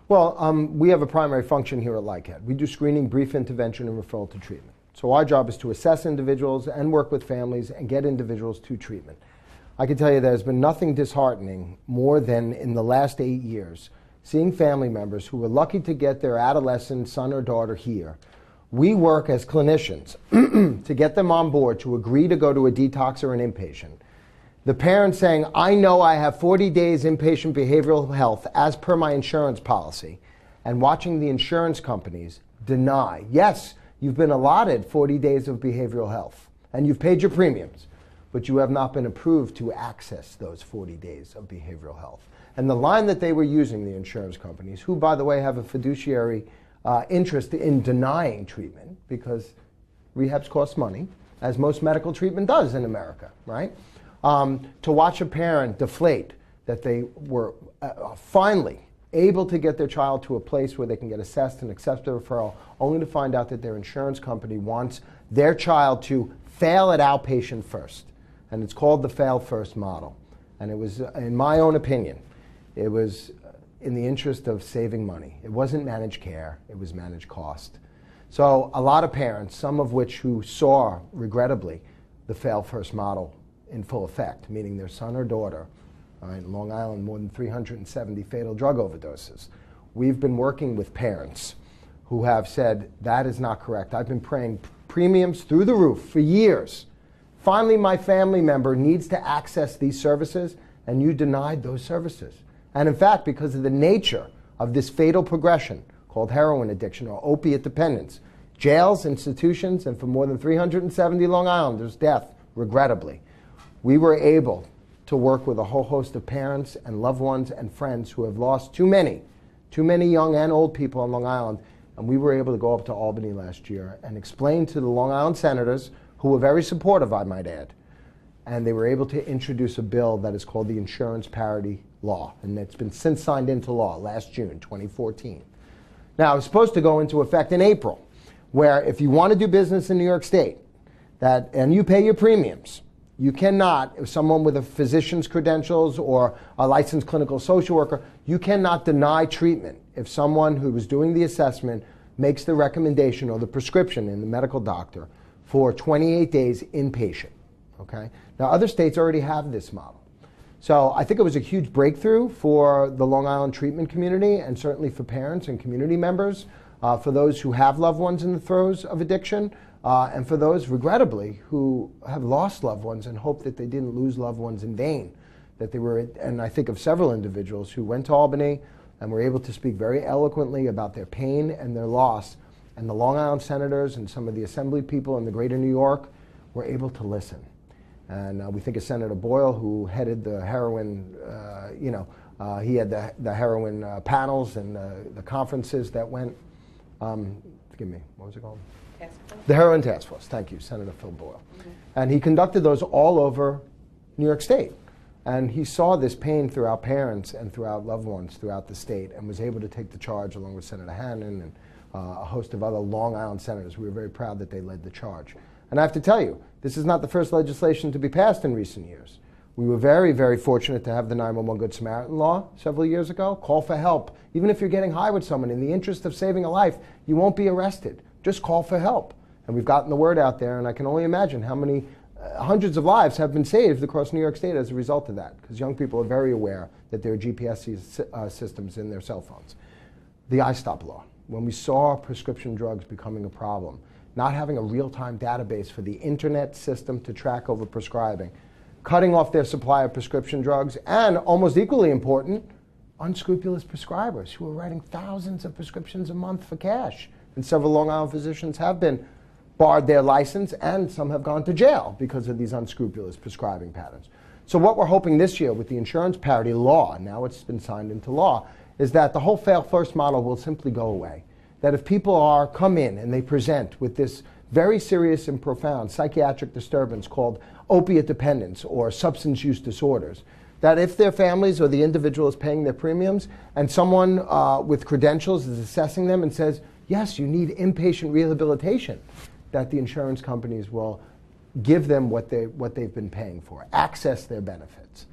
Well, we have a primary function here at LICADD. We do screening, brief intervention, and referral to treatment. So our job is to assess individuals and work with families and get individuals to treatment. I can tell you there's been nothing disheartening more than in the last 8 years seeing family members who were lucky to get their adolescent son or daughter here. We work as clinicians to get them on board to agree to go to a detox or an inpatient. The parent saying, I know I have 40 days inpatient behavioral health as per my insurance policy, and watching the insurance companies deny, yes, you've been allotted 40 days of behavioral health, and you've paid your premiums, but you have not been approved to access those 40 days of behavioral health. And the line that they were using, the insurance companies, who, by the way, have a fiduciary interest in denying treatment, because rehabs cost money, as most medical treatment does in America, right? To watch a parent deflate that they were finally able to get their child to a place where they can get assessed and accept a referral, only to find out that their insurance company wants their child to fail at outpatient first. And it's called the fail first model. And it was, in my own opinion, it was in the interest of saving money. It wasn't managed care, it was managed cost. So a lot of parents, some of which who saw, regrettably, the fail first model in full effect, meaning their son or daughter, in Long Island, more than 370 fatal drug overdoses. We've been working with parents who have said, that is not correct. I've been paying premiums through the roof for years. Finally, my family member needs to access these services, and you denied those services. And in fact, because of the nature of this fatal progression called heroin addiction or opiate dependence, jails, institutions, and for more than 370 Long Islanders, death, regrettably, we were able to work with a whole host of parents and loved ones and friends who have lost too many young and old people on Long Island. And we were able to go up to Albany last year and explain to the Long Island senators, who were very supportive, I might add, and they were able to introduce a bill that is called the Insurance Parity Law. And it's been since signed into law last June, 2014. Now, it was supposed to go into effect in April, where if you want to do business in New York State, and you pay your premiums, you cannot, if someone with a physician's credentials or a licensed clinical social worker, you cannot deny treatment if someone who was doing the assessment makes the recommendation or the prescription in the medical doctor for 28 days inpatient, okay? Now, other states already have this model. So I think it was a huge breakthrough for the Long Island treatment community, and certainly for parents and community members, for those who have loved ones in the throes of addiction, and for those, regrettably, who have lost loved ones and hope that they didn't lose loved ones in vain. That they were, and I think of several individuals who went to Albany and were able to speak very eloquently about their pain and their loss. And the Long Island senators and some of the assembly people in the greater New York were able to listen. And we think of Senator Boyle, who headed the heroin, he had the heroin panels and the conferences that went, forgive me, what was it called? The Heroin Task Force, thank you, Senator Phil Boyle. Mm-hmm. And he conducted those all over New York State. And he saw this pain throughout parents and throughout loved ones throughout the state, and was able to take the charge along with Senator Hannon and a host of other Long Island senators. We were very proud that they led the charge. And I have to tell you, this is not the first legislation to be passed in recent years. We were very, very fortunate to have the 911 Good Samaritan law several years ago. Call for help. Even if you're getting high with someone, in the interest of saving a life, you won't be arrested. Just call for help. And we've gotten the word out there, and I can only imagine how many hundreds of lives have been saved across New York State as a result of that, because young people are very aware that there are GPS systems in their cell phones. The iStop law, when we saw prescription drugs becoming a problem, not having a real-time database for the internet system to track over prescribing, cutting off their supply of prescription drugs, and almost equally important, unscrupulous prescribers who are writing thousands of prescriptions a month for cash. And several Long Island physicians have been barred their license, and some have gone to jail because of these unscrupulous prescribing patterns. So what we're hoping this year with the insurance parity law, now it's been signed into law, is that the whole fail first model will simply go away. That if people come in and they present with this very serious and profound psychiatric disturbance called opiate dependence or substance use disorders, that if their families or the individual is paying their premiums and someone with credentials is assessing them and says, yes, you need inpatient rehabilitation, that the insurance companies will give them what they've been paying for, access their benefits.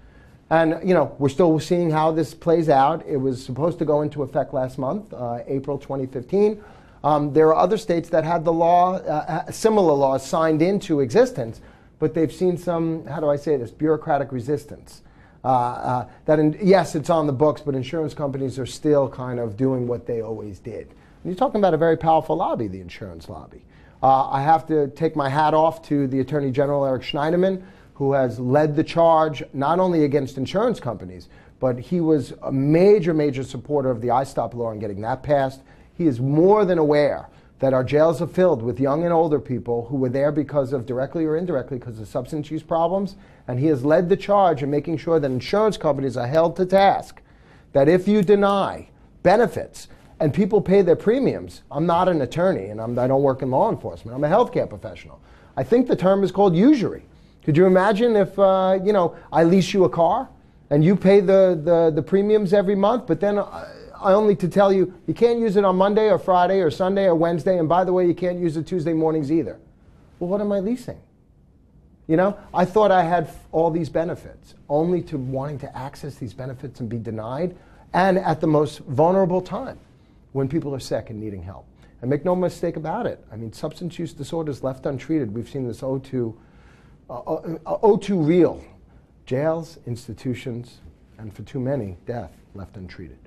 And, we're still seeing how this plays out. It was supposed to go into effect last month, April 2015. There are other states that had the law, similar laws signed into existence, but they've seen some, how do I say this, bureaucratic resistance. Yes, it's on the books, but insurance companies are still kind of doing what they always did. And you're talking about a very powerful lobby, the insurance lobby. I have to take my hat off to the Attorney General, Eric Schneiderman, who has led the charge not only against insurance companies, but he was a major, major supporter of the I-Stop law and getting that passed. He is more than aware that our jails are filled with young and older people who were there because of, directly or indirectly, because of substance use problems. And he has led the charge in making sure that insurance companies are held to task, that if you deny benefits and people pay their premiums, I'm not an attorney and I don't work in law enforcement, I'm a healthcare professional. I think the term is called usury. Could you imagine if, I lease you a car and you pay the premiums every month, but then I only to tell you, you can't use it on Monday or Friday or Sunday or Wednesday, and by the way, you can't use it Tuesday mornings either. Well, what am I leasing? I thought I had all these benefits, only to wanting to access these benefits and be denied, and at the most vulnerable time, when people are sick and needing help. And make no mistake about it, substance use disorders left untreated, we've seen this O2 real. Jails, institutions, and for too many, death left untreated.